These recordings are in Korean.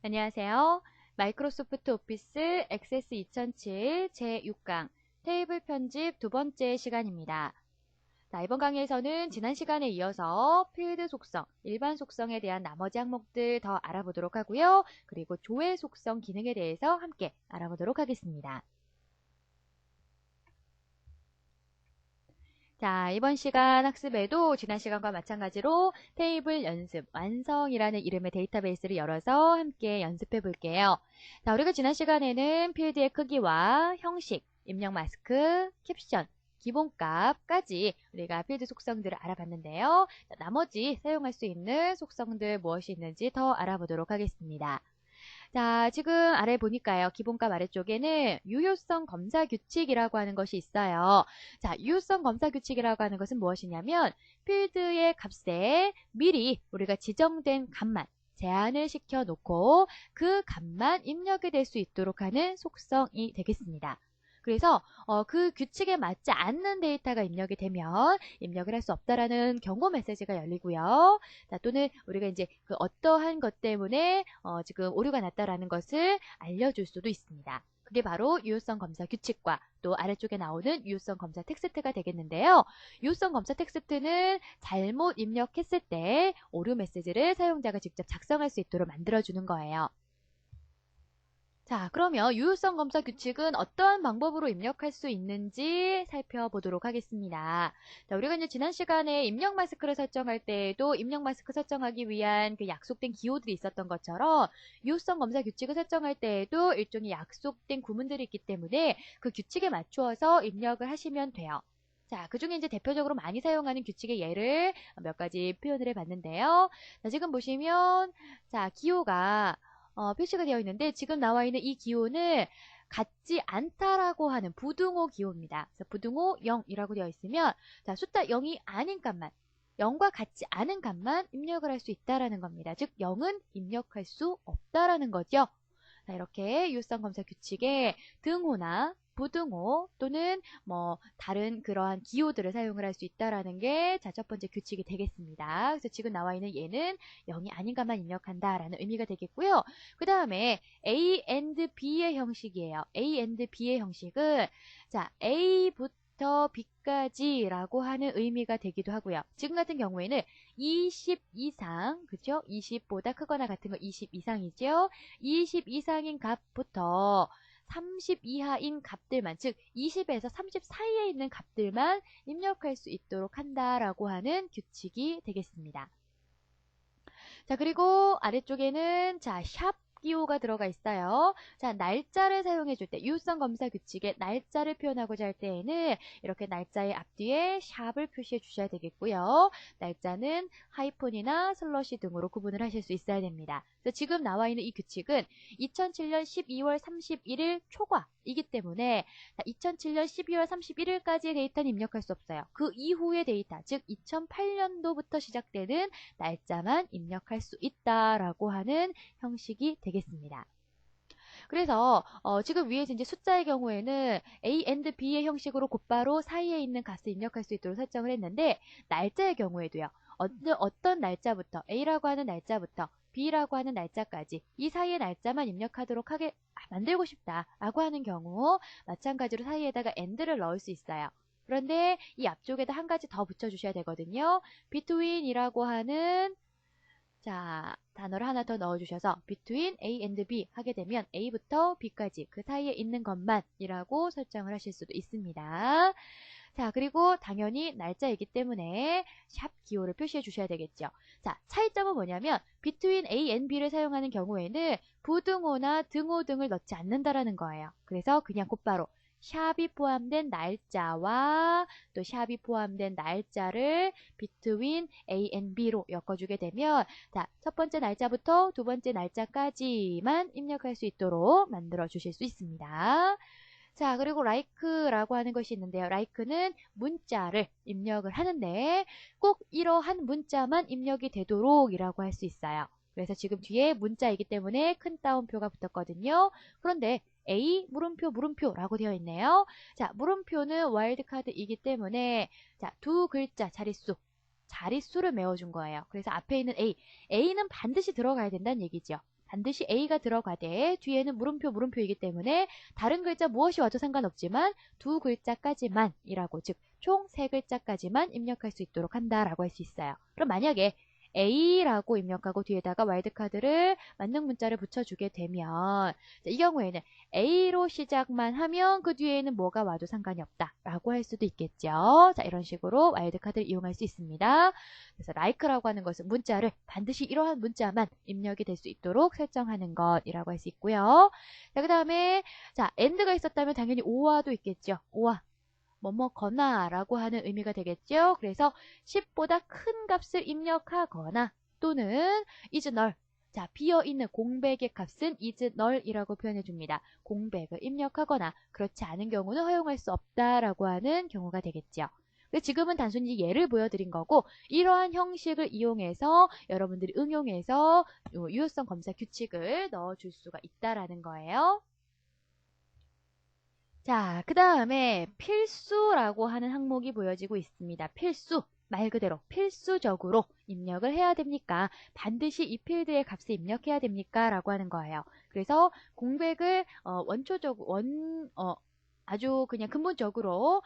안녕하세요. 마이크로소프트 오피스 액세스 2007 제6강 테이블 편집 두 번째 시간입니다. 자, 이번 강의에서는 지난 시간에 이어서 필드 속성, 일반 속성에 대한 나머지 항목들 더 알아보도록 하고요. 그리고 조회 속성 기능에 대해서 함께 알아보도록 하겠습니다. 자, 이번 시간 학습에도 지난 시간과 마찬가지로 테이블 연습, 완성이라는 이름의 데이터베이스를 열어서 함께 연습해 볼게요. 자, 우리가 지난 시간에는 필드의 크기와 형식, 입력 마스크, 캡션, 기본값까지 우리가 필드 속성들을 알아봤는데요. 자, 나머지 사용할 수 있는 속성들 무엇이 있는지 더 알아보도록 하겠습니다. 자, 지금 아래 보니까요. 기본값 아래쪽에는 유효성 검사 규칙이라고 하는 것이 있어요. 자, 유효성 검사 규칙이라고 하는 것은 무엇이냐면 필드의 값에 미리 우리가 지정된 값만 제한을 시켜 놓고 그 값만 입력이 될 수 있도록 하는 속성이 되겠습니다. 그래서 그 규칙에 맞지 않는 데이터가 입력이 되면 입력을 할 수 없다라는 경고 메시지가 열리고요. 자, 또는 우리가 이제 그 어떠한 것 때문에 지금 오류가 났다라는 것을 알려줄 수도 있습니다. 그게 바로 유효성 검사 규칙과 또 아래쪽에 나오는 유효성 검사 텍스트가 되겠는데요. 유효성 검사 텍스트는 잘못 입력했을 때 오류 메시지를 사용자가 직접 작성할 수 있도록 만들어주는 거예요. 자, 그러면 유효성 검사 규칙은 어떠한 방법으로 입력할 수 있는지 살펴보도록 하겠습니다. 자, 우리가 이제 지난 시간에 입력 마스크를 설정할 때에도 입력 마스크 설정하기 위한 그 약속된 기호들이 있었던 것처럼 유효성 검사 규칙을 설정할 때에도 일종의 약속된 구문들이 있기 때문에 그 규칙에 맞추어서 입력을 하시면 돼요. 자, 그 중에 이제 대표적으로 많이 사용하는 규칙의 예를 몇 가지 표현을 해봤는데요. 자, 지금 보시면, 자, 기호가 표시가 되어 있는데 지금 나와 있는 이 기호는 같지 않다라고 하는 부등호 기호입니다. 그래서 부등호 0이라고 되어 있으면 자, 숫자 0이 아닌 값만 0과 같지 않은 값만 입력을 할 수 있다라는 겁니다. 즉 0은 입력할 수 없다라는 거죠. 자, 이렇게 유효성 검사 규칙에 등호나 부등호 또는 뭐 다른 그러한 기호들을 사용을 할 수 있다라는 게 자, 첫 번째 규칙이 되겠습니다. 그래서 지금 나와 있는 얘는 0이 아닌가만 입력한다라는 의미가 되겠고요. 그 다음에 A and B의 형식이에요. A and B의 형식은 자, A부터 B까지라고 하는 의미가 되기도 하고요. 지금 같은 경우에는 20 이상, 그죠? 20보다 크거나 같은 거 20 이상이죠? 20 이상인 값부터 30 이하인 값들만, 즉 20에서 30 사이에 있는 값들만 입력할 수 있도록 한다라고 하는 규칙이 되겠습니다. 자, 그리고 아래쪽에는 자, 샵 기호가 들어가 있어요. 자, 날짜를 사용해 줄 때, 유효성 검사 규칙에 날짜를 표현하고자 할 때에는 이렇게 날짜의 앞뒤에 샵을 표시해 주셔야 되겠고요. 날짜는 하이픈이나 슬러시 등으로 구분을 하실 수 있어야 됩니다. 그래서 지금 나와 있는 이 규칙은 2007년 12월 31일 초과이기 때문에 2007년 12월 31일까지의 데이터는 입력할 수 없어요. 그 이후의 데이터, 즉 2008년도부터 시작되는 날짜만 입력할 수 있다라고 하는 형식이 되겠습니다. 그래서 지금 위에서 이제 숫자의 경우에는 A and B의 형식으로 곧바로 사이에 있는 값을 입력할 수 있도록 설정을 했는데 날짜의 경우에도요. 어떤 날짜부터 A라고 하는 날짜부터 B라고 하는 날짜까지 이 사이의 날짜만 입력하도록 하게 만들고 싶다라고 하는 경우 마찬가지로 사이에다가 and를 넣을 수 있어요. 그런데 이 앞쪽에다 한 가지 더 붙여주셔야 되거든요. between이라고 하는 자, 단어를 하나 더 넣어주셔서 between A and B 하게 되면 A부터 B까지 그 사이에 있는 것만 이라고 설정을 하실 수도 있습니다. 자, 그리고 당연히 날짜이기 때문에 샵 기호를 표시해 주셔야 되겠죠. 자, 차이점은 뭐냐면 between A and B를 사용하는 경우에는 부등호나 등호 등을 넣지 않는다라는 거예요. 그래서 그냥 곧바로 샵이 포함된 날짜와 또 샵이 포함된 날짜를 between A and B로 엮어주게 되면 자, 첫 번째 날짜부터 두 번째 날짜까지만 입력할 수 있도록 만들어 주실 수 있습니다. 자, 그리고 like라고 하는 것이 있는데요. like는 문자를 입력을 하는데 꼭 이러한 문자만 입력이 되도록 이라고 할 수 있어요. 그래서 지금 뒤에 문자이기 때문에 큰 따옴표가 붙었거든요. 그런데 A 물음표라고 되어 있네요. 자, 물음표는 와일드카드이기 때문에 자, 두 글자 자릿수를 메워준 거예요. 그래서 앞에 있는 A는 반드시 들어가야 된다는 얘기죠. 반드시 A가 들어가되 뒤에는 물음표이기 때문에 다른 글자 무엇이 와도 상관없지만 두 글자까지만 이라고, 즉 총 세 글자까지만 입력할 수 있도록 한다라고 할 수 있어요. 그럼 만약에 A라고 입력하고 뒤에다가 와일드카드를 맞는 문자를 붙여주게 되면, 이 경우에는 A로 시작만 하면 그 뒤에는 뭐가 와도 상관이 없다 라고 할 수도 있겠죠. 자, 이런 식으로 와일드카드를 이용할 수 있습니다. 그래서 like라고 하는 것은 문자를 반드시 이러한 문자만 입력이 될 수 있도록 설정하는 것이라고 할 수 있고요. 자, 그 다음에 자, and가 있었다면 당연히 or도 있겠죠. or 뭐뭐거나 라고 하는 의미가 되겠죠. 그래서 10보다 큰 값을 입력하거나 또는 is null, 자, 비어있는 공백의 값은 is null이라고 표현해 줍니다. 공백을 입력하거나 그렇지 않은 경우는 허용할 수 없다라고 하는 경우가 되겠죠. 지금은 단순히 예를 보여드린 거고, 이러한 형식을 이용해서 여러분들이 응용해서 유효성 검사 규칙을 넣어줄 수가 있다라는 거예요. 자, 그 다음에 필수라고 하는 항목이 보여지고 있습니다. 필수, 말 그대로 필수적으로 입력을 해야 됩니까? 반드시 이 필드의 값을 입력해야 됩니까? 라고 하는 거예요. 그래서 공백을 아주 그냥 근본적으로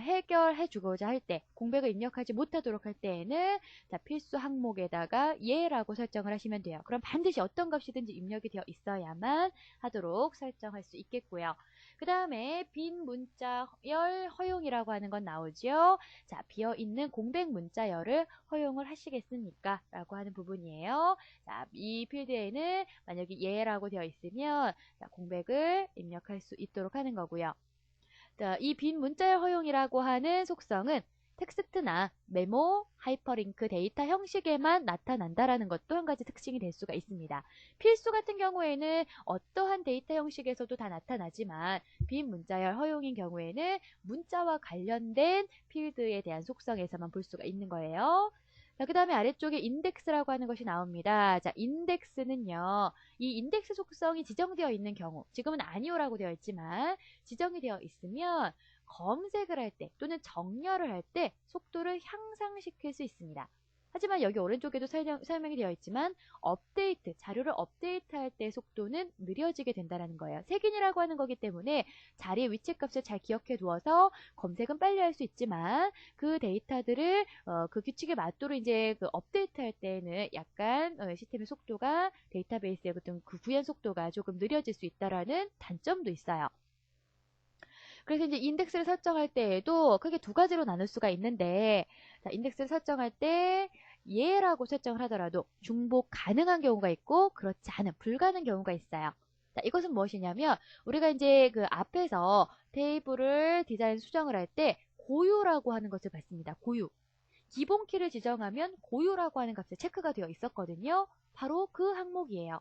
해결해 주고자 할 때, 공백을 입력하지 못하도록 할 때에는 자, 필수 항목에다가 예라고 설정을 하시면 돼요. 그럼 반드시 어떤 값이든지 입력이 되어 있어야만 하도록 설정할 수 있겠고요. 그 다음에 빈 문자열 허용이라고 하는 건 나오죠. 자, 비어있는 공백 문자열을 허용을 하시겠습니까? 라고 하는 부분이에요. 자, 이 필드에는 만약에 예라고 되어 있으면 자, 공백을 입력할 수 있도록 하는 거고요. 이 빈 문자열 허용이라고 하는 속성은 텍스트나 메모, 하이퍼링크 데이터 형식에만 나타난다라는 것도 한 가지 특징이 될 수가 있습니다. 필수 같은 경우에는 어떠한 데이터 형식에서도 다 나타나지만 빈 문자열 허용인 경우에는 문자와 관련된 필드에 대한 속성에서만 볼 수가 있는 거예요. 자, 그 다음에 아래쪽에 인덱스라고 하는 것이 나옵니다. 자, 인덱스는요, 이 인덱스 속성이 지정되어 있는 경우, 지금은 아니오라고 되어 있지만 지정이 되어 있으면 검색을 할 때 또는 정렬을 할 때 속도를 향상시킬 수 있습니다. 하지만 여기 오른쪽에도 설명이 되어 있지만 업데이트, 자료를 업데이트할 때 속도는 느려지게 된다는 거예요. 색인이라고 하는 거기 때문에 자리의 위치값을 잘 기억해 두어서 검색은 빨리 할 수 있지만 그 데이터들을 그 규칙에 맞도록 이제 그 업데이트할 때는 약간 시스템의 속도가, 데이터베이스의 어떤 그 구현 속도가 조금 느려질 수 있다라는 단점도 있어요. 그래서 이제 인덱스를 설정할 때에도 크게 두 가지로 나눌 수가 있는데, 자, 인덱스를 설정할 때 예라고 설정을 하더라도 중복 가능한 경우가 있고 그렇지 않은 불가능 경우가 있어요. 자, 이것은 무엇이냐면 우리가 이제 그 앞에서 테이블을 디자인 수정을 할 때 고유라고 하는 것을 봤습니다. 고유. 기본 키를 지정하면 고유라고 하는 값에 체크가 되어 있었거든요. 바로 그 항목이에요.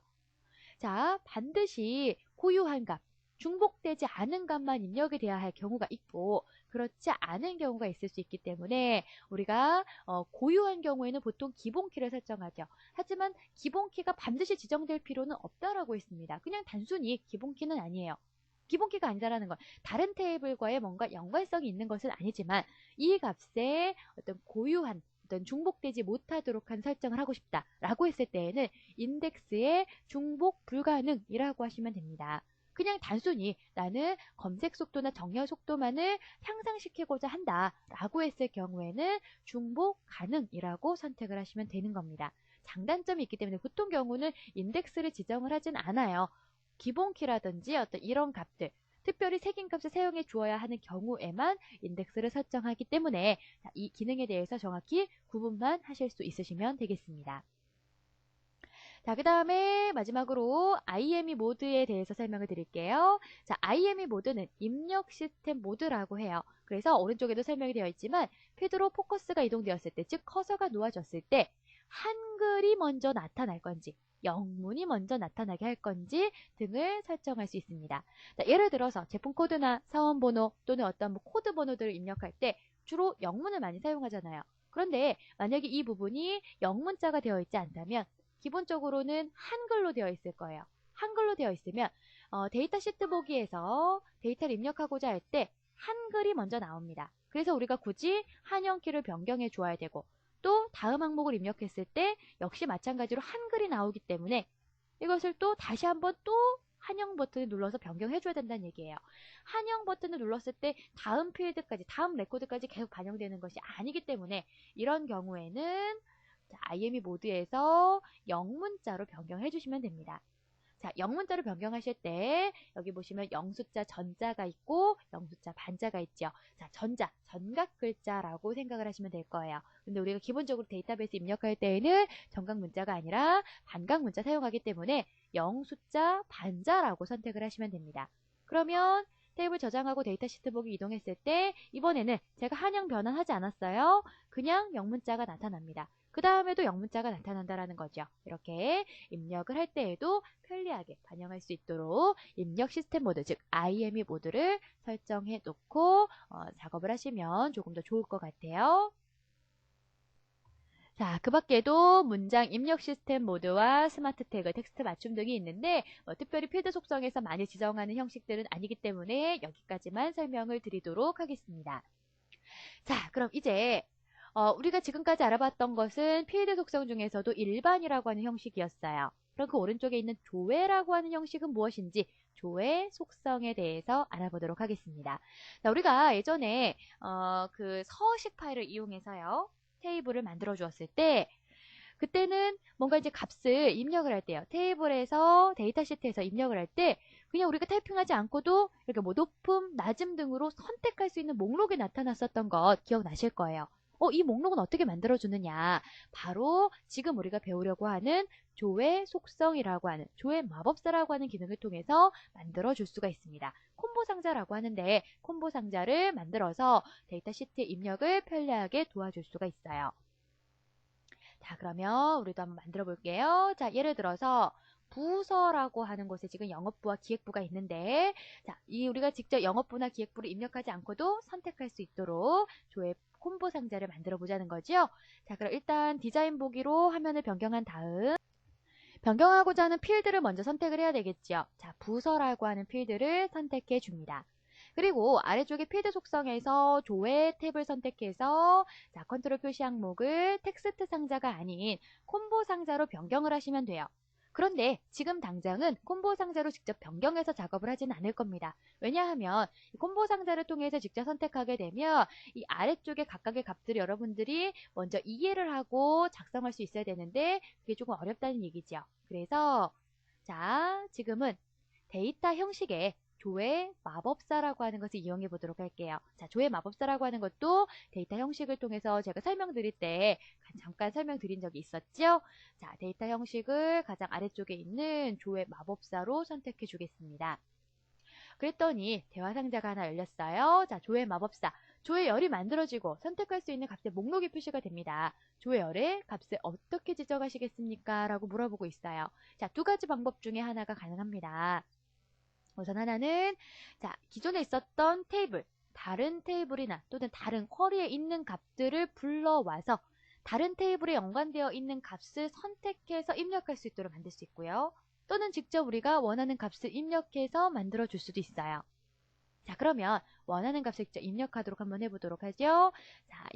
자, 반드시 고유한 값, 중복되지 않은 값만 입력이 돼야 할 경우가 있고 그렇지 않은 경우가 있을 수 있기 때문에 우리가 고유한 경우에는 보통 기본키를 설정하죠. 하지만 기본키가 반드시 지정될 필요는 없다라고 했습니다. 그냥 단순히 기본키는 아니에요. 기본키가 아니다라는 건 다른 테이블과의 뭔가 연관성이 있는 것은 아니지만 이 값에 어떤 고유한 어떤 중복되지 못하도록 한 설정을 하고 싶다라고 했을 때에는 인덱스의 중복 불가능이라고 하시면 됩니다. 그냥 단순히 나는 검색 속도나 정렬 속도만을 향상시키고자 한다라고 했을 경우에는 중복 가능이라고 선택을 하시면 되는 겁니다. 장단점이 있기 때문에 보통 경우는 인덱스를 지정을 하진 않아요. 기본키라든지 어떤 이런 값들, 특별히 색인 값을 사용해 주어야 하는 경우에만 인덱스를 설정하기 때문에 이 기능에 대해서 정확히 구분만 하실 수 있으시면 되겠습니다. 자, 그 다음에 마지막으로 IME 모드에 대해서 설명을 드릴게요. 자, IME 모드는 입력 시스템 모드라고 해요. 그래서 오른쪽에도 설명이 되어 있지만 필드로 포커스가 이동되었을 때, 즉 커서가 놓아졌을 때 한글이 먼저 나타날 건지 영문이 먼저 나타나게 할 건지 등을 설정할 수 있습니다. 자, 예를 들어서 제품 코드나 사원 번호 또는 어떤 코드 번호들을 입력할 때 주로 영문을 많이 사용하잖아요. 그런데 만약에 이 부분이 영문자가 되어 있지 않다면 기본적으로는 한글로 되어 있을 거예요. 한글로 되어 있으면 데이터 시트 보기에서 데이터를 입력하고자 할 때 한글이 먼저 나옵니다. 그래서 우리가 굳이 한영키를 변경해 주어야 되고 또 다음 항목을 입력했을 때 역시 마찬가지로 한글이 나오기 때문에 이것을 또 다시 한번 또 한영 버튼을 눌러서 변경해 줘야 된다는 얘기예요. 한영 버튼을 눌렀을 때 다음 필드까지, 다음 레코드까지 계속 반영되는 것이 아니기 때문에 이런 경우에는 IME 모드에서 영문자로 변경해 주시면 됩니다. 자, 영문자로 변경하실 때 여기 보시면 영숫자 전자가 있고 영숫자 반자가 있죠. 자, 전자, 전각 글자라고 생각을 하시면 될 거예요. 근데 우리가 기본적으로 데이터베이스 입력할 때에는 정각 문자가 아니라 반각 문자 사용하기 때문에 영숫자 반자라고 선택을 하시면 됩니다. 그러면 테이블 저장하고 데이터 시트 보기 이동했을 때 이번에는 제가 한영 변환하지 않았어요. 그냥 영문자가 나타납니다. 그 다음에도 영문자가 나타난다라는 거죠. 이렇게 입력을 할 때에도 편리하게 반영할 수 있도록 입력 시스템 모드, 즉 IME 모드를 설정해 놓고 작업을 하시면 조금 더 좋을 것 같아요. 자, 그 밖에도 문장 입력 시스템 모드와 스마트 태그, 텍스트 맞춤 등이 있는데 특별히 필드 속성에서 많이 지정하는 형식들은 아니기 때문에 여기까지만 설명을 드리도록 하겠습니다. 자, 그럼 이제 우리가 지금까지 알아봤던 것은 필드 속성 중에서도 일반이라고 하는 형식이었어요. 그럼 그 오른쪽에 있는 조회라고 하는 형식은 무엇인지 조회 속성에 대해서 알아보도록 하겠습니다. 자, 우리가 예전에 그 서식 파일을 이용해서요. 테이블을 만들어 주었을 때 그때는 뭔가 이제 값을 입력을 할 때요. 테이블에서 데이터 시트에서 입력을 할 때 그냥 우리가 타이핑하지 않고도 이렇게 뭐 높음, 낮음 등으로 선택할 수 있는 목록이 나타났었던 것 기억나실 거예요. 이 목록은 어떻게 만들어주느냐. 바로 지금 우리가 배우려고 하는 조회 속성이라고 하는, 조회 마법사라고 하는 기능을 통해서 만들어줄 수가 있습니다. 콤보 상자라고 하는데 콤보 상자를 만들어서 데이터 시트에 입력을 편리하게 도와줄 수가 있어요. 자, 그러면 우리도 한번 만들어 볼게요. 자, 예를 들어서 부서라고 하는 곳에 지금 영업부와 기획부가 있는데, 자, 우리가 직접 영업부나 기획부를 입력하지 않고도 선택할 수 있도록 조회 콤보 상자를 만들어 보자는 거죠. 자, 그럼 일단 디자인 보기로 화면을 변경한 다음 변경하고자 하는 필드를 먼저 선택을 해야 되겠죠. 자, 부서라고 하는 필드를 선택해 줍니다. 그리고 아래쪽에 필드 속성에서 조회 탭을 선택해서 자, 컨트롤 표시 항목을 텍스트 상자가 아닌 콤보 상자로 변경을 하시면 돼요. 그런데 지금 당장은 콤보 상자로 직접 변경해서 작업을 하지는 않을 겁니다. 왜냐하면 콤보 상자를 통해서 직접 선택하게 되면 이 아래쪽에 각각의 값들을 여러분들이 먼저 이해를 하고 작성할 수 있어야 되는데 그게 조금 어렵다는 얘기죠. 그래서 자, 지금은 데이터 형식에 조회 마법사라고 하는 것을 이용해 보도록 할게요. 자, 조회 마법사라고 하는 것도 데이터 형식을 통해서 제가 설명드릴 때 잠깐 설명드린 적이 있었죠? 자, 데이터 형식을 가장 아래쪽에 있는 조회 마법사로 선택해 주겠습니다. 그랬더니 대화 상자가 하나 열렸어요. 자, 조회 마법사. 조회열이 만들어지고 선택할 수 있는 값의 목록이 표시가 됩니다. 조회열의 값을 어떻게 지정하시겠습니까? 라고 물어보고 있어요. 자, 두 가지 방법 중에 하나가 가능합니다. 우선 하나는 자, 기존에 있었던 테이블, 다른 테이블이나 또는 다른 쿼리에 있는 값들을 불러와서 다른 테이블에 연관되어 있는 값을 선택해서 입력할 수 있도록 만들 수 있고요. 또는 직접 우리가 원하는 값을 입력해서 만들어 줄 수도 있어요. 자, 그러면 원하는 값을 직접 입력하도록 한번 해보도록 하죠. 자,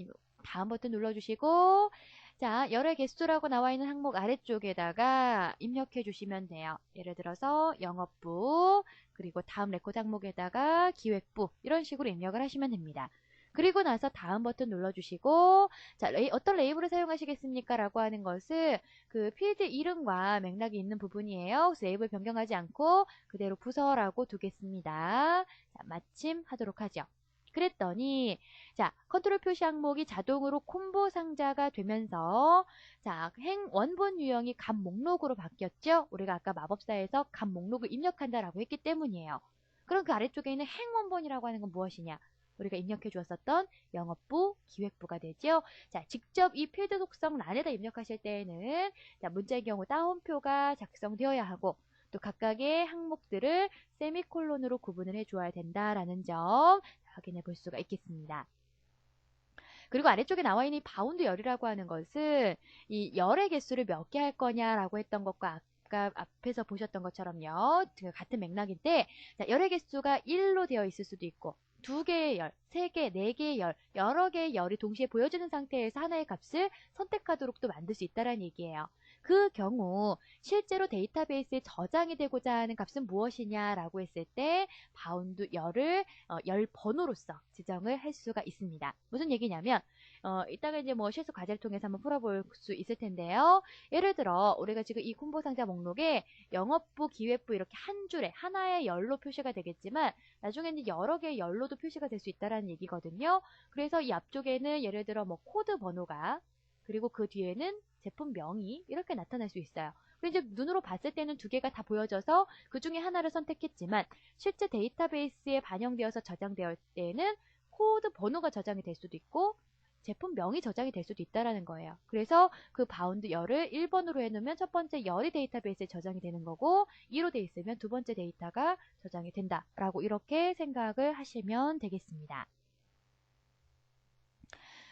다음 버튼 눌러주시고 자, 열의 개수라고 나와 있는 항목 아래쪽에다가 입력해 주시면 돼요. 예를 들어서 영업부 그리고 다음 레코드 항목에다가 기획부 이런 식으로 입력을 하시면 됩니다. 그리고 나서 다음 버튼 눌러주시고 자, 어떤 레이블을 사용하시겠습니까? 라고 하는 것은 그 필드 이름과 맥락이 있는 부분이에요. 그래서 레이블 변경하지 않고 그대로 부서라고 두겠습니다. 자, 마침 하도록 하죠. 그랬더니 자, 컨트롤 표시 항목이 자동으로 콤보 상자가 되면서 자, 원본 유형이 값 목록으로 바뀌었죠? 우리가 아까 마법사에서 값 목록을 입력한다라고 했기 때문이에요. 그럼 그 아래쪽에 있는 행 원본이라고 하는 건 무엇이냐? 우리가 입력해 주었었던 영업부, 기획부가 되죠. 자, 직접 이 필드 속성 란에다 입력하실 때에는 자, 문자의 경우 따옴표가 작성되어야 하고 또 각각의 항목들을 세미콜론으로 구분을 해줘야 된다라는 점 확인해 볼 수가 있겠습니다. 그리고 아래쪽에 나와 있는 이 바운드 열이라고 하는 것은 이 열의 개수를 몇 개 할 거냐라고 했던 것과 아까 앞에서 보셨던 것처럼요. 같은 맥락인데 자, 열의 개수가 1로 되어 있을 수도 있고 2개의 열, 3개, 4개의 열, 여러 개의 열이 동시에 보여지는 상태에서 하나의 값을 선택하도록 또 만들 수 있다는 얘기예요. 그 경우 실제로 데이터베이스에 저장이 되고자 하는 값은 무엇이냐라고 했을 때 바운드 열을 열 번호로서 지정을 할 수가 있습니다. 무슨 얘기냐면 이따가 이제 뭐 실습 과제를 통해서 한번 풀어볼 수 있을 텐데요. 예를 들어 우리가 지금 이 콤보 상자 목록에 영업부, 기획부 이렇게 한 줄에 하나의 열로 표시가 되겠지만 나중에는 여러 개의 열로도 표시가 될 수 있다라는 얘기거든요. 그래서 이 앞쪽에는 예를 들어 뭐 코드 번호가 그리고 그 뒤에는 제품명이 이렇게 나타날 수 있어요. 그리고 이제 눈으로 봤을 때는 두 개가 다 보여져서 그 중에 하나를 선택했지만 실제 데이터베이스에 반영되어서 저장될 때는 코드 번호가 저장이 될 수도 있고 제품명이 저장이 될 수도 있다라는 거예요. 그래서 그 바운드 열을 1번으로 해놓으면 첫 번째 열이 데이터베이스에 저장이 되는 거고 2로 돼 있으면 두 번째 데이터가 저장이 된다라고 이렇게 생각을 하시면 되겠습니다.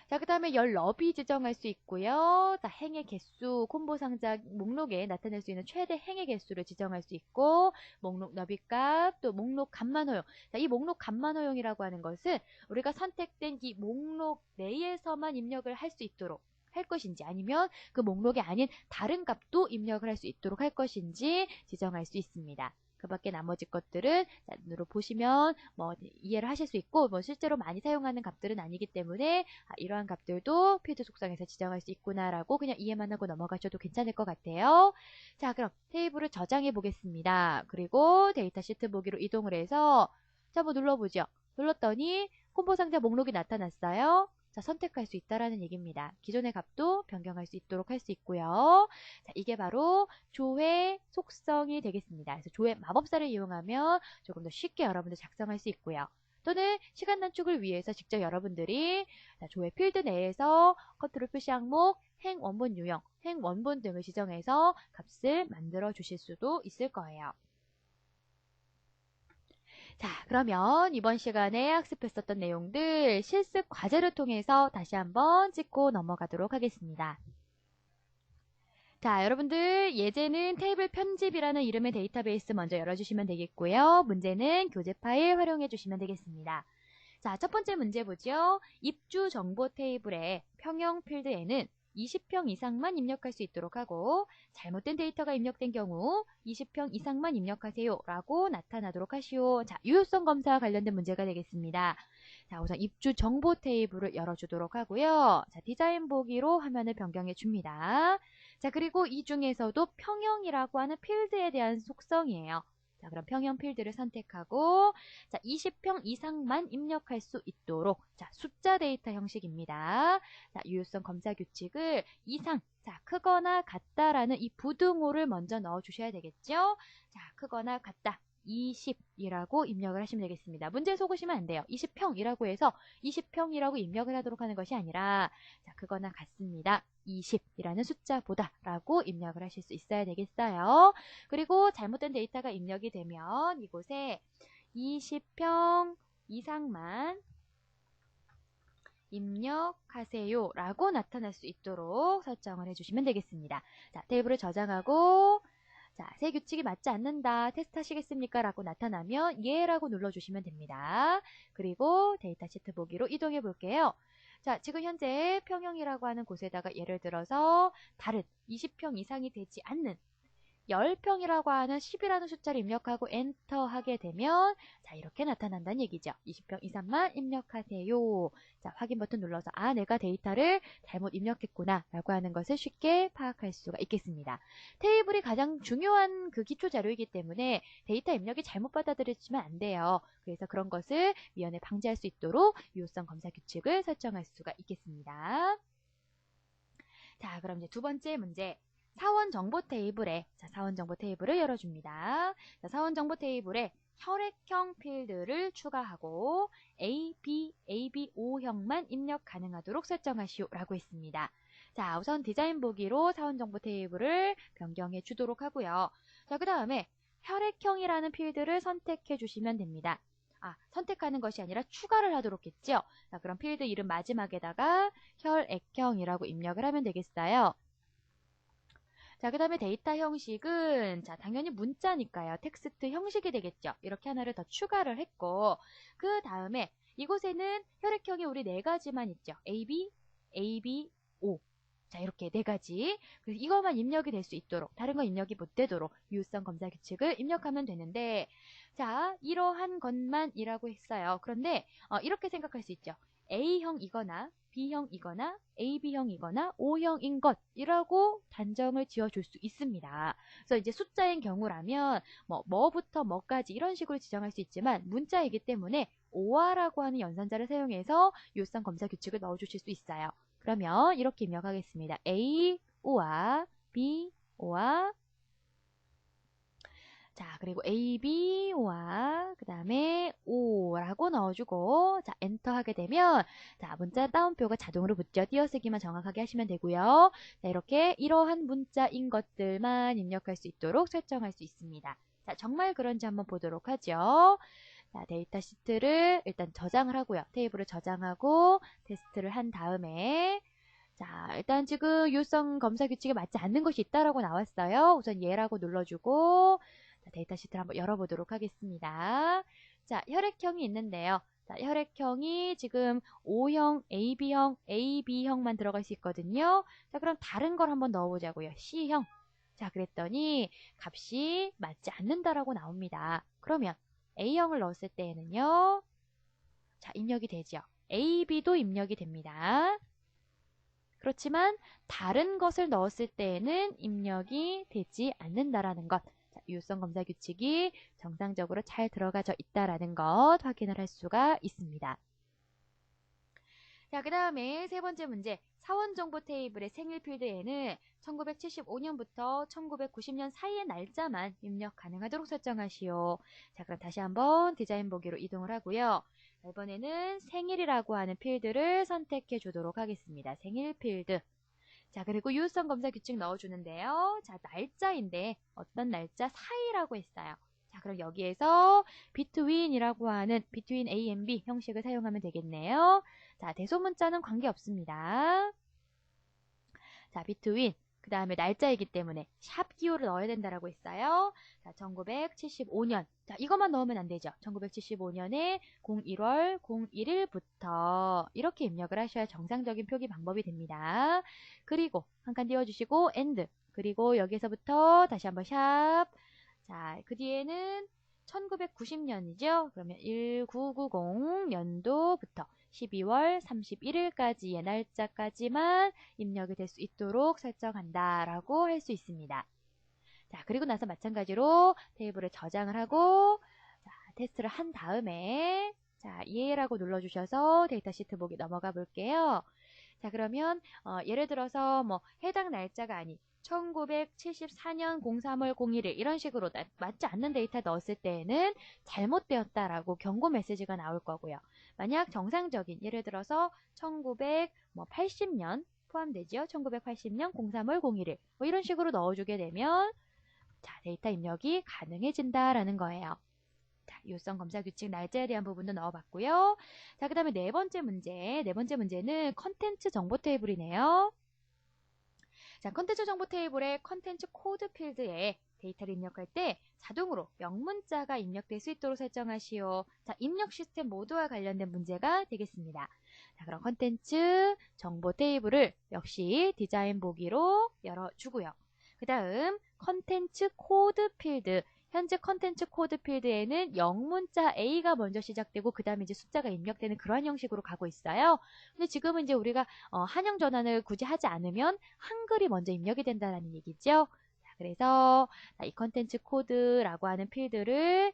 자, 그 다음에 열 너비 지정할 수 있고요. 자, 행의 개수, 콤보 상자 목록에 나타낼 수 있는 최대 행의 개수를 지정할 수 있고, 목록 너비 값, 또 목록 값만 허용. 자, 이 목록 값만 허용이라고 하는 것은 우리가 선택된 이 목록 내에서만 입력을 할 수 있도록 할 것인지 아니면 그 목록이 아닌 다른 값도 입력을 할 수 있도록 할 것인지 지정할 수 있습니다. 그 밖에 나머지 것들은 자, 눈으로 보시면 뭐 이해를 하실 수 있고 뭐 실제로 많이 사용하는 값들은 아니기 때문에 이러한 값들도 필드 속성에서 지정할 수 있구나라고 그냥 이해만 하고 넘어가셔도 괜찮을 것 같아요. 자, 그럼 테이블을 저장해 보겠습니다. 그리고 데이터 시트 보기로 이동을 해서 자, 한번 눌러보죠. 눌렀더니 콤보 상자 목록이 나타났어요. 자, 선택할 수 있다라는 얘기입니다. 기존의 값도 변경할 수 있도록 할 수 있고요. 자, 이게 바로 조회 속성이 되겠습니다. 그래서 조회 마법사를 이용하면 조금 더 쉽게 여러분들 작성할 수 있고요. 또는 시간 단축을 위해서 직접 여러분들이 조회 필드 내에서 컨트롤 표시 항목, 행 원본 유형, 행 원본 등을 지정해서 값을 만들어 주실 수도 있을 거예요. 자, 그러면 이번 시간에 학습했었던 내용들 실습 과제를 통해서 다시 한번 찍고 넘어가도록 하겠습니다. 자, 여러분들 예제는 테이블 편집이라는 이름의 데이터베이스 먼저 열어주시면 되겠고요. 문제는 교재 파일 활용해 주시면 되겠습니다. 자, 첫 번째 문제 보죠. 입주 정보 테이블의 평형 필드에는 20평 이상만 입력할 수 있도록 하고 잘못된 데이터가 입력된 경우 20평 이상만 입력하세요 라고 나타나도록 하시오. 자, 유효성 검사와 관련된 문제가 되겠습니다. 자, 우선 입주 정보 테이블을 열어주도록 하고요. 자, 디자인 보기로 화면을 변경해 줍니다. 자, 그리고 이 중에서도 평형이라고 하는 필드에 대한 속성이에요. 자, 그럼 평형 필드를 선택하고 자, 20평 이상만 입력할 수 있도록 자, 숫자 데이터 형식입니다. 자, 유효성 검사 규칙을 이상, 자, 크거나 같다라는 이 부등호를 먼저 넣어 주셔야 되겠죠? 자, 크거나 같다. 20이라고 입력을 하시면 되겠습니다. 문제에 속으시면 안 돼요. 20평이라고 해서 20평이라고 입력을 하도록 하는 것이 아니라 자, 그거나 같습니다. 20이라는 숫자보다 라고 입력을 하실 수 있어야 되겠어요. 그리고 잘못된 데이터가 입력이 되면 이곳에 20평 이상만 입력하세요 라고 나타날 수 있도록 설정을 해주시면 되겠습니다. 자, 테이블을 저장하고 자, 새 규칙이 맞지 않는다. 테스트 하시겠습니까? 라고 나타나면 예 라고 눌러주시면 됩니다. 그리고 데이터 시트 보기로 이동해 볼게요. 자, 지금 현재 평형이라고 하는 곳에다가 예를 들어서 다른 20평 이상이 되지 않는 10평이라고 하는 10이라는 숫자를 입력하고 엔터 하게 되면 자, 이렇게 나타난다는 얘기죠. 20평 이상만 입력하세요. 자, 확인 버튼 눌러서 아, 내가 데이터를 잘못 입력했구나 라고 하는 것을 쉽게 파악할 수가 있겠습니다. 테이블이 가장 중요한 그 기초 자료이기 때문에 데이터 입력이 잘못 받아들여지면 안 돼요. 그래서 그런 것을 미연에 방지할 수 있도록 유효성 검사 규칙을 설정할 수가 있겠습니다. 자, 그럼 이제 두 번째 문제. 사원 정보 테이블에 자, 사원 정보 테이블을 열어줍니다. 자, 사원 정보 테이블에 혈액형 필드를 추가하고 ABO형만 입력 가능하도록 설정하시오 라고 했습니다. 자, 우선 디자인 보기로 사원 정보 테이블을 변경해 주도록 하고요. 자, 그 다음에 혈액형이라는 필드를 선택해 주시면 됩니다. 선택하는 것이 아니라 추가를 하도록 했죠. 자, 그럼 필드 이름 마지막에다가 혈액형이라고 입력을 하면 되겠어요. 자, 그 다음에 데이터 형식은 자, 당연히 문자니까요. 텍스트 형식이 되겠죠. 이렇게 하나를 더 추가를 했고 그 다음에 이곳에는 혈액형이 우리 네 가지만 있죠. AB, AB, O. 자, 이렇게 네 가지. 그래서 이것만 입력이 될 수 있도록, 다른 거 입력이 못 되도록 유효성 검사 규칙을 입력하면 되는데, 자, 이러한 것만이라고 했어요. 그런데 이렇게 생각할 수 있죠. A형이거나 B형이거나 AB형이거나 O형인 것이라고 단정을 지어줄 수 있습니다. 그래서 이제 숫자인 경우라면 뭐부터 뭐까지 이런 식으로 지정할 수 있지만 문자이기 때문에 OR라고 하는 연산자를 사용해서 유효성 검사 규칙을 넣어주실 수 있어요. 그러면 이렇게 입력하겠습니다. A, O와 B, O와 자, 그리고 A, B, O와 그 다음에 O라고 넣어주고 자, 엔터 하게 되면 자, 문자 따옴표가 자동으로 붙죠. 띄어쓰기만 정확하게 하시면 되고요. 자, 이렇게 이러한 문자인 것들만 입력할 수 있도록 설정할 수 있습니다. 자, 정말 그런지 한번 보도록 하죠. 자, 데이터 시트를 일단 저장을 하고요. 테이블을 저장하고 테스트를 한 다음에 자, 일단 지금 유효성 검사 규칙에 맞지 않는 것이 있다라고 나왔어요. 우선 얘라고 눌러주고 자, 데이터 시트를 한번 열어보도록 하겠습니다. 자, 혈액형이 있는데요. 자, 혈액형이 지금 O형, AB형, AB형만 들어갈 수 있거든요. 자, 그럼 다른 걸 한번 넣어보자고요. C형. 자, 그랬더니 값이 맞지 않는다라고 나옵니다. 그러면 A형을 넣었을 때에는요. 자, 입력이 되죠. AB도 입력이 됩니다. 그렇지만 다른 것을 넣었을 때에는 입력이 되지 않는다라는 것. 자, 유효성 검사 규칙이 정상적으로 잘 들어가져 있다라는 것 확인을 할 수가 있습니다. 자, 그 다음에 세 번째 문제. 사원정보 테이블의 생일 필드에는 1975년부터 1990년 사이의 날짜만 입력 가능하도록 설정하시오. 자, 그럼 다시 한번 디자인 보기로 이동을 하고요. 이번에는 생일이라고 하는 필드를 선택해 주도록 하겠습니다. 생일 필드. 자, 그리고 유효성 검사 규칙 넣어주는데요. 자, 날짜인데 어떤 날짜 사이라고 했어요. 자, 그럼 여기에서 between이라고 하는 between A and B 형식을 사용하면 되겠네요. 자, 대소문자는 관계없습니다. 자, between 그 다음에 날짜이기 때문에 샵 기호를 넣어야 된다라고 했어요. 자, 1975년. 자, 이것만 넣으면 안 되죠. 1975년에 01월 01일부터 이렇게 입력을 하셔야 정상적인 표기 방법이 됩니다. 그리고 한 칸 띄워주시고 and 그리고 여기서부터 다시 한번 샵. 자, 그 뒤에는 1990년이죠. 그러면 1990년도부터 12월 31일까지의 날짜까지만 입력이 될 수 있도록 설정한다라고 할 수 있습니다. 자, 그리고 나서 마찬가지로 테이블을 저장을 하고 자, 테스트를 한 다음에 자, 예라고 눌러주셔서 데이터 시트 보기 넘어가 볼게요. 자, 그러면 예를 들어서 해당 날짜가 아닌 1974년 03월 01일 이런 식으로 맞지 않는 데이터 넣었을 때에는 잘못되었다라고 경고 메시지가 나올 거고요. 만약 정상적인 예를 들어서 1980년 포함되죠. 1980년 03월 01일 이런 식으로 넣어주게 되면 자, 데이터 입력이 가능해진다라는 거예요. 자, 유효성 검사 규칙 날짜에 대한 부분도 넣어봤고요. 자, 그 다음에 네 번째 문제는 컨텐츠 정보 테이블이네요. 자, 컨텐츠 정보 테이블의 컨텐츠 코드 필드에 데이터를 입력할 때 자동으로 영문자가 입력될 수 있도록 설정하시오. 자, 입력 시스템 모드와 관련된 문제가 되겠습니다. 자, 그럼 컨텐츠 정보 테이블을 역시 디자인 보기로 열어주고요. 그 다음 컨텐츠 코드 필드. 현재 컨텐츠 코드 필드에는 영문자 A가 먼저 시작되고 그 다음에 이제 숫자가 입력되는 그러한 형식으로 가고 있어요. 근데 지금은 이제 우리가 한영 전환을 굳이 하지 않으면 한글이 먼저 입력이 된다는 얘기죠. 자, 그래서 이 컨텐츠 코드라고 하는 필드를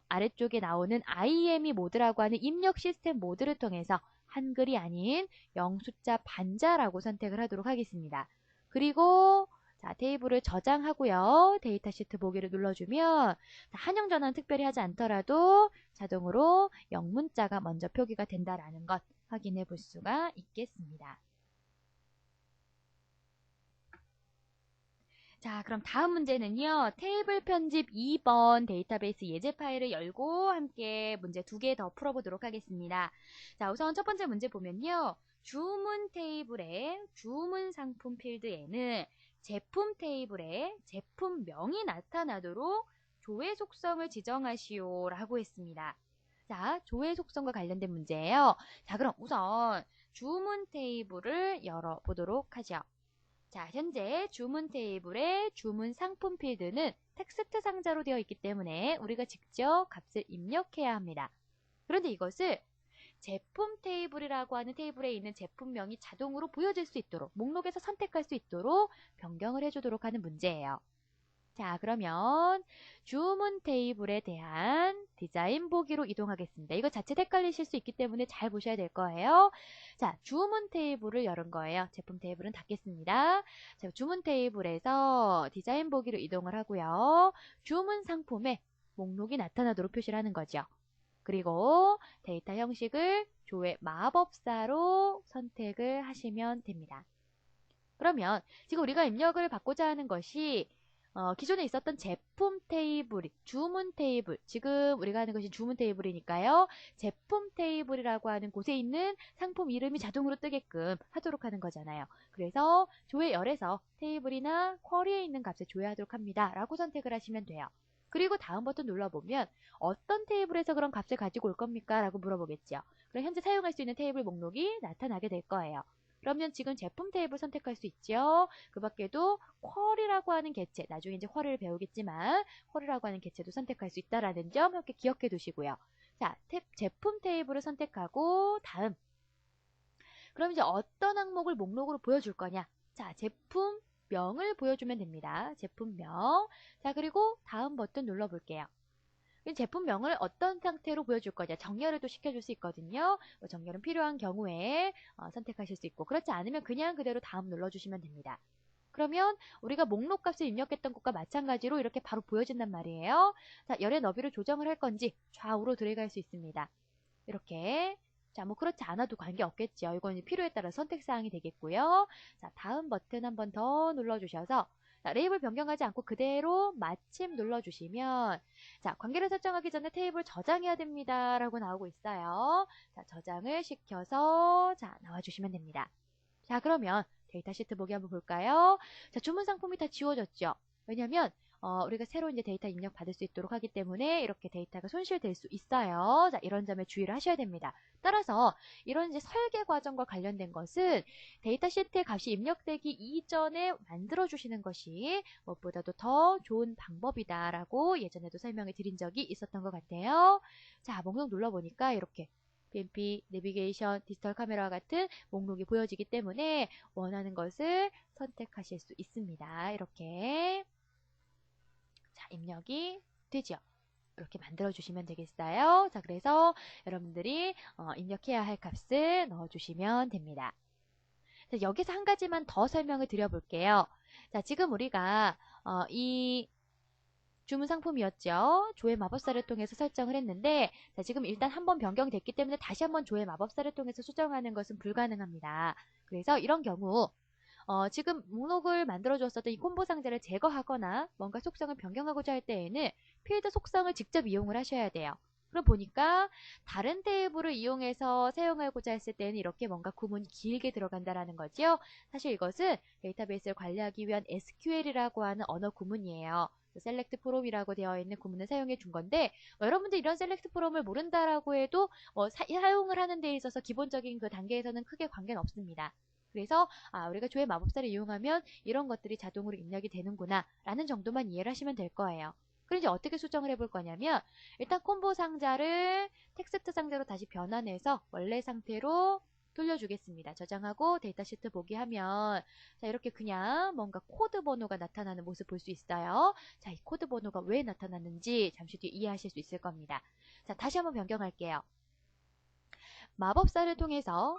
아래쪽에 나오는 IME 모드라고 하는 입력 시스템 모드를 통해서 한글이 아닌 영숫자 반자라고 선택을 하도록 하겠습니다. 그리고 자, 테이블을 저장하고요. 데이터 시트 보기를 눌러주면 한영 전환 특별히 하지 않더라도 자동으로 영문자가 먼저 표기가 된다라는 것 확인해 볼 수가 있겠습니다. 자, 그럼 다음 문제는요. 테이블 편집 2번 데이터베이스 예제 파일을 열고 함께 문제 2개 더 풀어보도록 하겠습니다. 자, 우선 첫 번째 문제 보면요. 주문 테이블의 주문 상품 필드에는 제품 테이블에 제품명이 나타나도록 조회 속성을 지정하시오 라고 했습니다. 자, 조회 속성과 관련된 문제예요. 자, 그럼 우선 주문 테이블을 열어보도록 하죠. 자, 현재 주문 테이블의 주문 상품 필드는 텍스트 상자로 되어 있기 때문에 우리가 직접 값을 입력해야 합니다. 그런데 이것을 제품 테이블이라고 하는 테이블에 있는 제품명이 자동으로 보여질 수 있도록, 목록에서 선택할 수 있도록 변경을 해주도록 하는 문제예요. 자, 그러면 주문 테이블에 대한 디자인 보기로 이동하겠습니다. 이거 자칫 헷갈리실 수 있기 때문에 잘 보셔야 될 거예요. 자, 주문 테이블을 열은 거예요. 제품 테이블은 닫겠습니다. 자, 주문 테이블에서 디자인 보기로 이동을 하고요. 주문 상품에 목록이 나타나도록 표시를 하는 거죠. 그리고 데이터 형식을 조회 마법사로 선택을 하시면 됩니다. 그러면 지금 우리가 입력을 받고자 하는 것이 기존에 있었던 제품 테이블, 주문 테이블, 지금 우리가 하는 것이 주문 테이블이니까요. 제품 테이블이라고 하는 곳에 있는 상품 이름이 자동으로 뜨게끔 하도록 하는 거잖아요. 그래서 조회열에서 테이블이나 쿼리에 있는 값을 조회하도록 합니다. 라고 선택을 하시면 돼요. 그리고 다음 버튼 눌러보면 어떤 테이블에서 그런 값을 가지고 올 겁니까? 라고 물어보겠죠. 그럼 현재 사용할 수 있는 테이블 목록이 나타나게 될 거예요. 그러면 지금 제품 테이블 선택할 수 있죠. 그 밖에도 쿼리라고 하는 개체, 나중에 이제 쿼리를 배우겠지만 쿼리라고 하는 개체도 선택할 수 있다라는 점 이렇게 기억해 두시고요. 자, 제품 테이블을 선택하고 다음. 그럼 이제 어떤 항목을 목록으로 보여줄 거냐? 자, 제품명을 보여주면 됩니다. 제품명. 자, 그리고 다음 버튼 눌러볼게요. 제품명을 어떤 상태로 보여줄 거냐 정렬을 또 시켜줄 수 있거든요. 정렬은 필요한 경우에 선택하실 수 있고 그렇지 않으면 그냥 그대로 다음 눌러주시면 됩니다. 그러면 우리가 목록 값을 입력했던 것과 마찬가지로 이렇게 바로 보여진단 말이에요. 자, 열의 너비를 조정을 할 건지 좌우로 들어갈 수 있습니다. 이렇게. 자, 뭐 그렇지 않아도 관계없겠죠. 이건 필요에 따라 선택사항이 되겠고요. 자, 다음 버튼 한 번 더 눌러주셔서 자, 레이블 변경하지 않고 그대로 마침 눌러주시면 자, 관계를 설정하기 전에 테이블 저장해야 됩니다. 라고 나오고 있어요. 자, 저장을 시켜서 자, 나와주시면 됩니다. 자, 그러면 데이터 시트 보기 한번 볼까요? 자, 주문 상품이 다 지워졌죠? 왜냐면 우리가 새로 이제 데이터 입력 받을 수 있도록 하기 때문에 이렇게 데이터가 손실될 수 있어요. 자, 이런 점에 주의를 하셔야 됩니다. 따라서 이런 이제 설계 과정과 관련된 것은 데이터 시트에 값이 입력되기 이전에 만들어 주시는 것이 무엇보다도 더 좋은 방법이다라고 예전에도 설명을 드린 적이 있었던 것 같아요. 자, 목록 눌러보니까 이렇게 PMP, 내비게이션, 디지털 카메라와 같은 목록이 보여지기 때문에 원하는 것을 선택하실 수 있습니다. 이렇게 자, 입력이 되죠. 이렇게 만들어주시면 되겠어요. 자, 그래서 여러분들이 입력해야 할 값을 넣어주시면 됩니다. 자, 여기서 한 가지만 더 설명을 드려볼게요. 자, 지금 우리가 이 주문 상품이었죠. 조회 마법사를 통해서 설정을 했는데 자, 지금 일단 한번 변경됐기 때문에 다시 한번 조회 마법사를 통해서 수정하는 것은 불가능합니다. 그래서 이런 경우 지금 목록을 만들어 주었었던 이 콤보 상자를 제거하거나 뭔가 속성을 변경하고자 할 때에는 필드 속성을 직접 이용을 하셔야 돼요. 그럼 보니까 다른 테이블을 이용해서 사용하고자 했을 때는 이렇게 뭔가 구문이 길게 들어간다라는 거죠. 사실 이것은 데이터베이스를 관리하기 위한 SQL이라고 하는 언어 구문이에요. 셀렉트 프롬이라고 되어 있는 구문을 사용해 준 건데 여러분들 이런 셀렉트 프롬을 모른다라고 해도 사용을 하는 데 있어서 기본적인 그 단계에서는 크게 관계는 없습니다. 그래서 우리가 조회 마법사를 이용하면 이런 것들이 자동으로 입력이 되는구나 라는 정도만 이해를 하시면 될 거예요. 그럼 이제 어떻게 수정을 해볼 거냐면 일단 콤보 상자를 텍스트 상자로 다시 변환해서 원래 상태로 돌려주겠습니다. 저장하고 데이터 시트 보기 하면 자, 이렇게 그냥 뭔가 코드 번호가 나타나는 모습 볼 수 있어요. 자, 이 코드 번호가 왜 나타났는지 잠시 뒤에 이해하실 수 있을 겁니다. 자, 다시 한번 변경할게요. 마법사를 통해서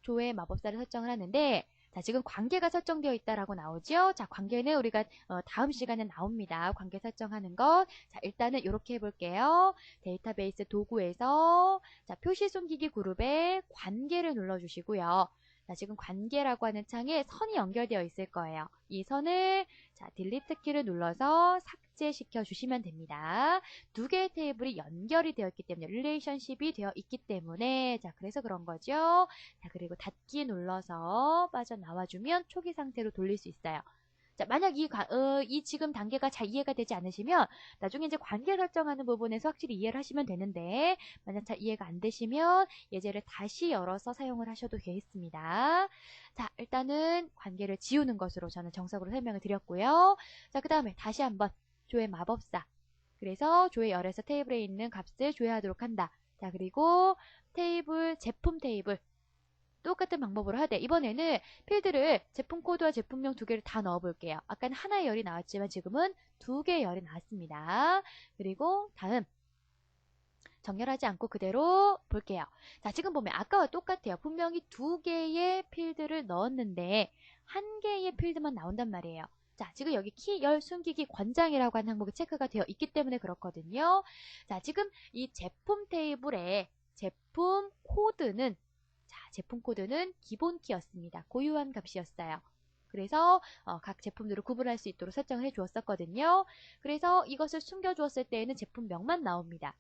조회 마법사를 설정을 하는데 자, 지금 관계가 설정되어 있다라고 나오죠. 자, 관계는 우리가 다음 시간에 나옵니다. 관계 설정하는 것. 자, 일단은 이렇게 해볼게요. 데이터베이스 도구에서 자, 표시 숨기기 그룹에 관계를 눌러주시고요. 자, 지금 관계라고 하는 창에 선이 연결되어 있을 거예요. 이 선을 자, 딜리트 키를 눌러서 삭제시켜 주시면 됩니다. 두 개의 테이블이 연결이 되어 있기 때문에 릴레이션십이 되어 있기 때문에 자, 그래서 그런 거죠. 자, 그리고 닫기 눌러서 빠져나와 주면 초기 상태로 돌릴 수 있어요. 자, 만약 이 지금 단계가 잘 이해가 되지 않으시면 나중에 이제 관계 설정하는 부분에서 확실히 이해를 하시면 되는데 만약 잘 이해가 안 되시면 예제를 다시 열어서 사용을 하셔도 되겠습니다. 자, 일단은 관계를 지우는 것으로 저는 정석으로 설명을 드렸고요. 자, 그 다음에 다시 한번 조회 마법사. 그래서 조회 열에서 테이블에 있는 값을 조회하도록 한다. 자, 그리고 제품 테이블. 똑같은 방법으로 하되 이번에는 필드를 제품 코드와 제품명 두 개를 다 넣어 볼게요. 아까는 하나의 열이 나왔지만 지금은 두 개의 열이 나왔습니다. 그리고 다음 정렬하지 않고 그대로 볼게요. 자, 지금 보면 아까와 똑같아요. 분명히 두 개의 필드를 넣었는데 한 개의 필드만 나온단 말이에요. 자, 지금 여기 키, 열, 숨기기, 권장이라고 하는 항목이 체크가 되어 있기 때문에 그렇거든요. 자, 지금 이 제품 테이블에 제품 코드는 제품 코드는 기본 키였습니다. 고유한 값이었어요. 그래서 각 제품들을 구분할 수 있도록 설정을 해주었었거든요. 그래서 이것을 숨겨주었을 때에는 제품명만 나옵니다.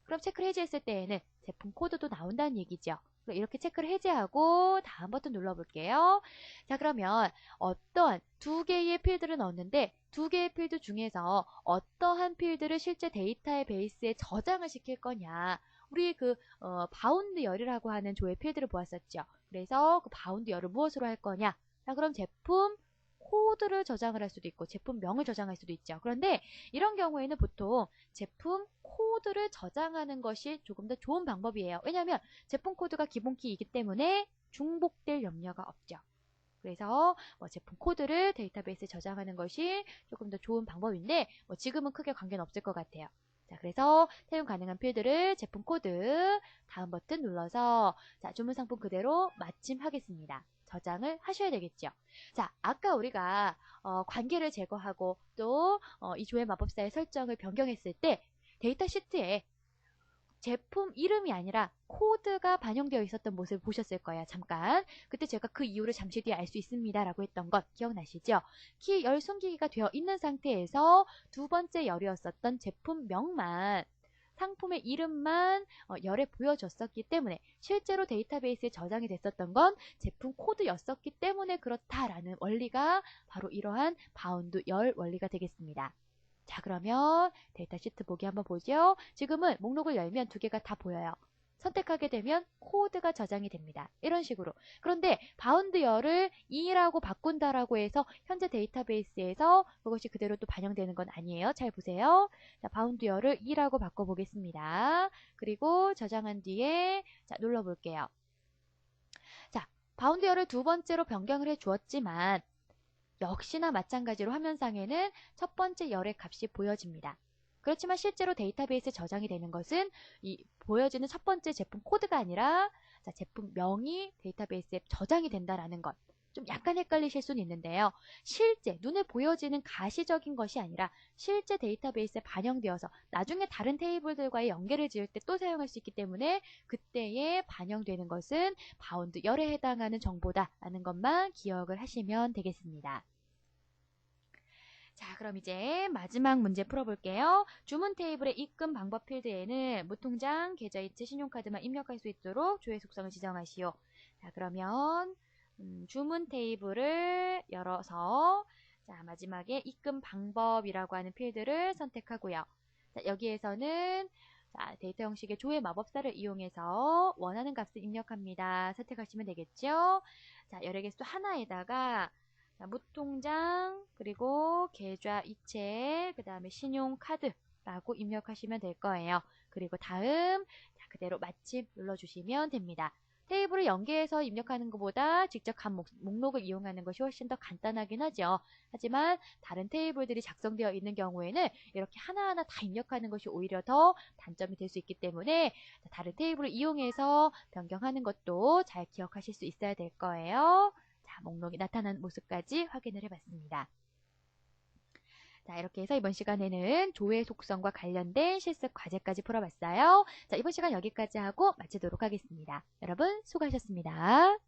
그럼 체크를 해제했을 때에는 제품 코드도 나온다는 얘기죠. 이렇게 체크를 해제하고 다음 버튼 눌러볼게요. 자, 그러면 어떠한 두 개의 필드를 넣었는데 두 개의 필드 중에서 어떠한 필드를 실제 데이터의 베이스에 저장을 시킬 거냐. 우리 바운드 열이라고 하는 조회 필드를 보았었죠. 그래서 그 바운드 열을 무엇으로 할 거냐. 자, 그럼 제품 코드를 저장을 할 수도 있고 제품명을 저장할 수도 있죠. 그런데 이런 경우에는 보통 제품 코드를 저장하는 것이 조금 더 좋은 방법이에요. 왜냐하면 제품 코드가 기본 키이기 때문에 중복될 염려가 없죠. 그래서 제품 코드를 데이터베이스에 저장하는 것이 조금 더 좋은 방법인데 지금은 크게 관계는 없을 것 같아요. 자, 그래서 사용 가능한 필드를 제품 코드 다음 버튼 눌러서 자, 주문 상품 그대로 마침하겠습니다. 저장을 하셔야 되겠죠. 자, 아까 우리가 관계를 제거하고 또 이 조회 마법사의 설정을 변경했을 때 데이터 시트에 제품 이름이 아니라 코드가 반영되어 있었던 모습을 보셨을 거예요. 잠깐. 그때 제가 그 이유를 잠시 뒤에 알 수 있습니다. 라고 했던 것 기억나시죠? 키 열 숨기기가 되어 있는 상태에서 두 번째 열이었었던 제품명만 상품의 이름만 열에 보여줬었기 때문에 실제로 데이터베이스에 저장이 됐었던 건 제품 코드였었기 때문에 그렇다라는 원리가 바로 이러한 바운드 열 원리가 되겠습니다. 자, 그러면 데이터 시트 보기 한번 보죠. 지금은 목록을 열면 두 개가 다 보여요. 선택하게 되면 코드가 저장이 됩니다. 이런 식으로. 그런데 바운드 열을 2라고 바꾼다라고 해서 현재 데이터베이스에서 그것이 그대로 또 반영되는 건 아니에요. 잘 보세요. 자, 바운드 열을 2라고 바꿔보겠습니다. 그리고 저장한 뒤에 자, 눌러볼게요. 자, 바운드 열을 두 번째로 변경을 해 주었지만 역시나 마찬가지로 화면상에는 첫 번째 열의 값이 보여집니다. 그렇지만 실제로 데이터베이스에 저장이 되는 것은 이 보여지는 첫 번째 제품 코드가 아니라 자, 제품명이 데이터베이스에 저장이 된다라는 것. 좀 약간 헷갈리실 수는 있는데요. 실제 눈에 보여지는 가시적인 것이 아니라 실제 데이터베이스에 반영되어서 나중에 다른 테이블들과의 연계를 지을 때 또 사용할 수 있기 때문에 그때에 반영되는 것은 바운드 열에 해당하는 정보다라는 것만 기억을 하시면 되겠습니다. 자, 그럼 이제 마지막 문제 풀어볼게요. 주문 테이블의 입금 방법 필드에는 무통장, 계좌이체, 신용카드만 입력할 수 있도록 조회 속성을 지정하시오. 자, 그러면 주문 테이블을 열어서 자, 마지막에 입금 방법이라고 하는 필드를 선택하고요. 자, 여기에서는 자, 데이터 형식의 조회 마법사를 이용해서 원하는 값을 입력합니다. 선택하시면 되겠죠. 자, 여러 개수 하나에다가 자, 무통장, 그리고 계좌이체, 그 다음에 신용카드라고 입력하시면 될 거예요. 그리고 다음 자, 그대로 마침 눌러주시면 됩니다. 테이블을 연계해서 입력하는 것보다 직접 각 목록을 이용하는 것이 훨씬 더 간단하긴 하죠. 하지만 다른 테이블들이 작성되어 있는 경우에는 이렇게 하나하나 다 입력하는 것이 오히려 더 단점이 될 수 있기 때문에 다른 테이블을 이용해서 변경하는 것도 잘 기억하실 수 있어야 될 거예요. 자, 목록이 나타난 모습까지 확인을 해봤습니다. 자, 이렇게 해서 이번 시간에는 조회 속성과 관련된 실습 과제까지 풀어봤어요. 자, 이번 시간 여기까지 하고 마치도록 하겠습니다. 여러분 수고하셨습니다.